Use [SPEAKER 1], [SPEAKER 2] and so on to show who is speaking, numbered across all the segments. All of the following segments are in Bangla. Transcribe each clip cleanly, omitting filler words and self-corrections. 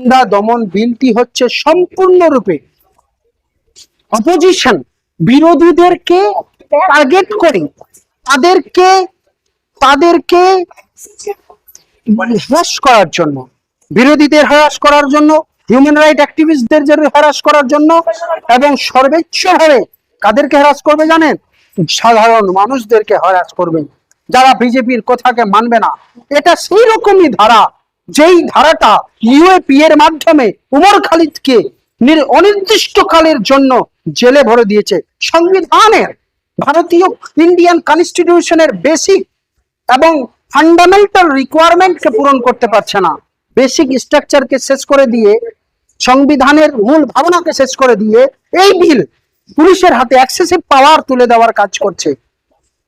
[SPEAKER 1] গুন্ডা দমন বিলটি হচ্ছে সম্পূর্ণরূপে অপোজিশন বিরোধীদেরকে টার্গেট করে তাদেরকে তাদেরকে হ্রাস করার জন্য, বিরোধীদের হ্রাস করার জন্য, হিউম্যান রাইট অ্যাক্টিভিস্টদের হ্রাস করার জন্য, এবং সর্বোচ্চভাবে কাদেরকে হ্রাস করবে জানেন? সাধারণ মানুষদেরকে হ্রাস করবে, যারা বিজেপির কথাকে মানবে না। এটা সেই রকমই ধারা, যেই ধারাটা ইউএপি এর মাধ্যমে উমর খালিদকে অনির্দিষ্টকালের জন্য জেলে ভরে দিয়েছে। সংবিধানের, ভারতীয় ইন্ডিয়ান কনস্টিটিউশনের বেসিক এবং ফান্ডামেন্টাল রিকোয়ারমেন্টকে পূরণ করতে পারছে না। বেসিক স্ট্রাকচারকে শেষ করে দিয়ে, সংবিধানের মূল ভাবনাকে শেষ করে দিয়ে এই বিল পুলিশের হাতে এক্সেসিভ পাওয়ার তুলে দেওয়ার কাজ করছে,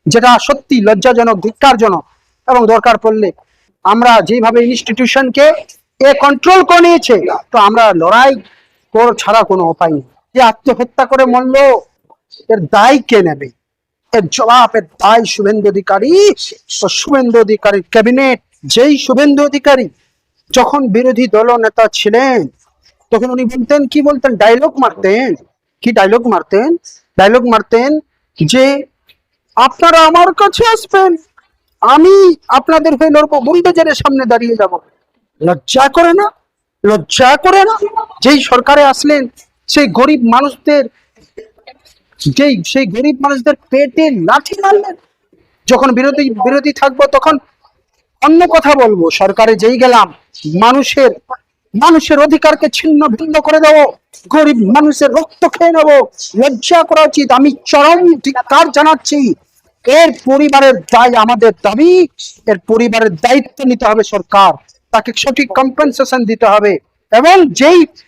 [SPEAKER 1] যেটা সত্যি লজ্জাজনক, ধিক্কারজনক। এবং দরকার পড়লে আমরা যেভাবে ইনস্টিটিউশনকে এ কন্ট্রোল করে নিয়েছে, তো আমরা লড়াই ছাড়া কোনো উপায় নেই। যে আত্মহত্যা করে মরল, এর দায় কে নেবে? এর জবাব, এর দায় শুভেন্দু অধিকারী। তো শুভেন্দু অধিকারী ক্যাবিনেট, যেই শুভেন্দু অধিকারী যখন বিরোধী দল নেতা ছিলেন, তখন উনি বলতেন, কি বলতেন? ডায়লগ মারতেন। কি ডায়লগ মারতেন? ডায়লগ মারতেন যে আপনারা আমার কাছে আসবেন, আমি আপনাদের হয়ে লড়বো, বুলডোজারের সামনে দাঁড়িয়ে যাব। লজ্জা করে না? লজ্জা করে না? যেই সরকারে আসলেন, সেই গরিব মানুষদের পেটে লাঠি মারলেন। যখন বিরোধী থাকবো তখন অন্য কথা বলবো। সরকারে যেই গেলাম, মানুষের অধিকারকে ছিন্ন ভিন্ন করে দেবো, গরিব মানুষের রক্ত খেয়ে নেবো। লজ্জা করা উচিত। আমি চরম ধিক্কার জানাচ্ছি। এর পরিবারের দায় আমাদের দাবি, এর পরিবারের দায়িত্ব নিতে হবে সরকার, তাকে সঠিক কম্পেনসেশন দিতে হবে। এবং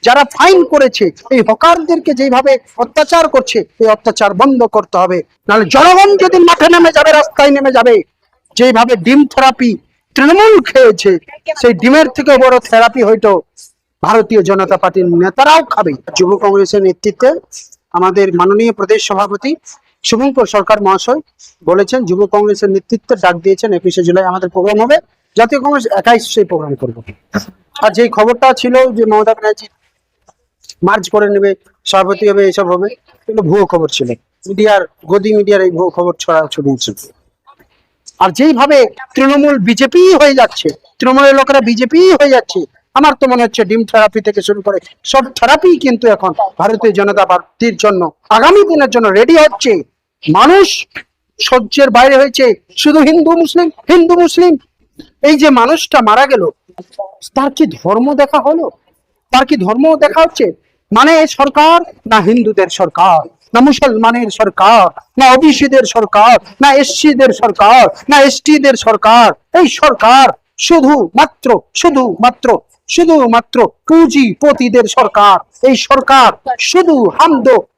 [SPEAKER 1] যারা ফাইন করেছে, এই হকারদেরকে যেভাবে অত্যাচার করছে, এই অত্যাচার বন্ধ করতে হবে। নাহলে জনগণ যেদিন মাঠে নেমে যাবে, রাস্তায় নেমে যাবে, যেভাবে ডিম থেরাপি তৃণমূল খেয়েছে, সেই ডিমের থেকে বড় থেরাপি হয়তো ভারতীয় জনতা পার্টির নেতারাও খাবে। যুব কংগ্রেসের নেতৃত্বে আমাদের মাননীয় প্রদেশ সভাপতি শুভঙ্কর সরকার মহাশয় বলেছেন, যুব কংগ্রেসের নেতৃত্বে ডাক দিয়েছেন 21শে জুলাই আমাদের প্রোগ্রাম হবে। জাতীয় কংগ্রেস একাই সেই প্রোগ্রাম করবো। আর যে খবরটা ছিল যে মমতা ব্যানার্জি মার্চ করে নেবে, সভাপতি হবে, এসব হবে, কিন্তু ভুয়ো খবর ছিল। গদি মিডিয়ার এই ভুয়ো খবর ছড়িয়েছে। আর যেইভাবে তৃণমূল বিজেপি হয়ে যাচ্ছে, তৃণমূলের লোকেরা বিজেপি হয়ে যাচ্ছে, আমার তো মনে হচ্ছে ডিম থেরাপি থেকে শুরু করে সব থেরাপি কিন্তু এখন ভারতীয় জনতা পার্টির জন্য আগামী দিনের জন্য রেডি হচ্ছে। মানুষ সহ্যের বাইরে হয়েছে। শুধু হিন্দু মুসলিম। এই যে মানুষটা মারা গেল, তার কি ধর্ম দেখা হলো? তার কি ধর্ম দেখা হচ্ছে? মানে সরকার না হিন্দুদের সরকার, না মুসলমানের সরকার, না ওবিসিদের সরকার, না এসসিদের সরকার, না এসটিদের সরকার। এই সরকার শুধুমাত্র পুঁজিপতিদের সরকার। এই সরকার শুধু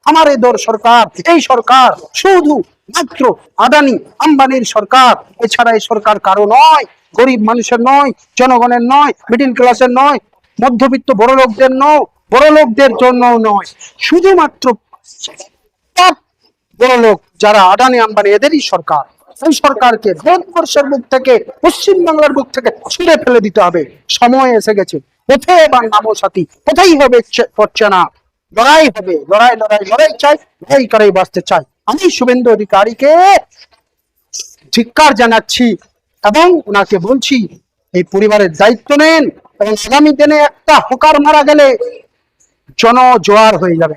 [SPEAKER 1] আমাদের সরকার। এই সরকার শুধু মাত্র আদানি আম্বানির সরকার। এছাড়া এই সরকার কারো নয়, গরিব মানুষের নয়, জনগণের নয়, মিডিল ক্লাসের নয়, মধ্যবিত্ত বড় লোকদের জন্য নয়, শুধুমাত্র বড় লোক যারা আদানি আম্বানি, এদেরই সরকার। এই সরকারকে ভারতবর্ষের বুক থেকে, পশ্চিম বাংলার বুক থেকে ছুঁড়ে ফেলে দিতে হবে। সময় এসে গেছে। পথে এবং নামো সাথী, কোথায় হবে হচ্ছে না। লড়াই হবে, লড়াই চাই, লড়াই করেই বাঁচতে চাই। আমি শুভেন্দু অধিকারীকে ধিক্কার জানাচ্ছি এবং ওনাকে বলছি, এই পরিবারের দায়িত্ব নেন। এবং আগামী দিনে একটা হকার মারা গেলে জনজোয়ার হয়ে যাবে।